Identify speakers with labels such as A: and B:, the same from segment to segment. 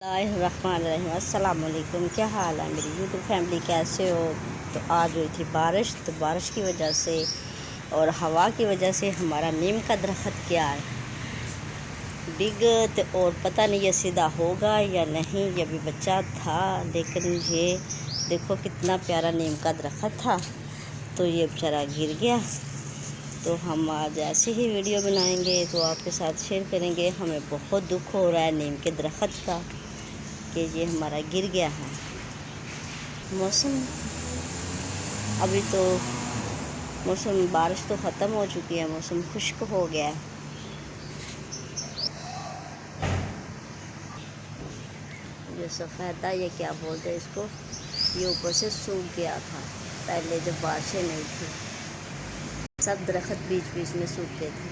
A: अस्सलाम वालेकुम। क्या हाल है मेरी यूट्यूब फैमिली, कैसे हो? तो आज हुई थी बारिश, तो बारिश की वजह से और हवा की वजह से हमारा नीम का दरख्त क्या है डिग, तो और पता नहीं ये सीधा होगा या नहीं। ये भी बच्चा था, लेकिन ये देखो कितना प्यारा नीम का दरख्त था, तो ये बेचारा गिर गया। तो हम आज ऐसे ही वीडियो बनाएंगे, तो आपके साथ शेयर करेंगे। हमें बहुत दुख हो रहा है नीम के दरख्त का कि ये हमारा गिर गया है। मौसम अभी तो मौसम बारिश तो ख़त्म हो चुकी है, मौसम खुश्क हो गया है। ये सफ़ेदा, ये क्या बोलते हैं इसको, ये ऊपर से सूख गया था पहले जब बारिशें नहीं थी। सब दरख्त बीच बीच में सूख गए थे,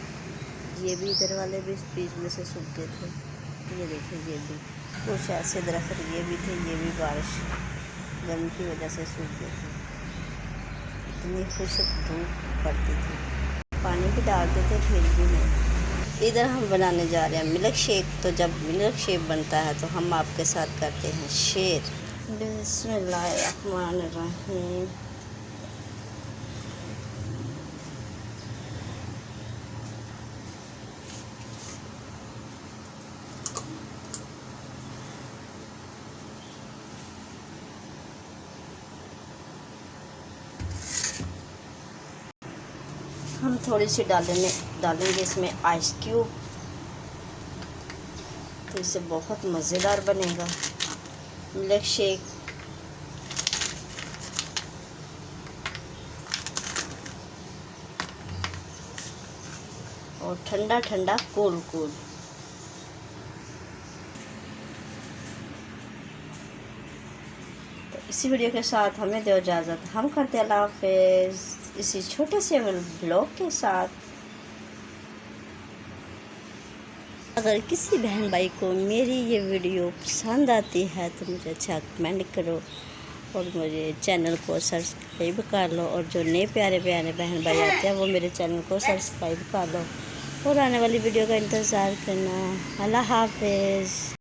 A: ये भी इधर वाले भी बीच में से सूख गए थे। ये देखिए, ये भी कुछ ऐसे दरख्त ये भी थे, ये भी बारिश गर्मी की वजह से सूख गए थे। इतनी खुश्क धूप पड़ती थी, पानी भी डालते थे फिर भी नहीं। इधर हम बनाने जा रहे हैं मिल्क शेक। तो जब मिल्क शेक बनता है तो हम आपके साथ करते हैं शेयर। बिस्मिल्लाहिर्रहमानिर्रहीम। हम थोड़ी सी डालेंगे इसमें आइस क्यूब, तो इससे बहुत मज़ेदार बनेगा मिल्क शेक। और ठंडा ठंडा कूल कूल। तो इसी वीडियो के साथ हमें दो इजाज़त। हम करते हैं अल्लाह हाफ़िज़ इसी छोटे से ब्लॉग के साथ। अगर किसी बहन भाई को मेरी ये वीडियो पसंद आती है तो मुझे अच्छा कमेंट करो और मुझे चैनल को सब्सक्राइब कर लो। और जो नए प्यारे प्यारे बहन भाई आते हैं वो मेरे चैनल को सब्सक्राइब कर लो और आने वाली वीडियो का इंतज़ार करना। अल्लाह हाफ़िज़।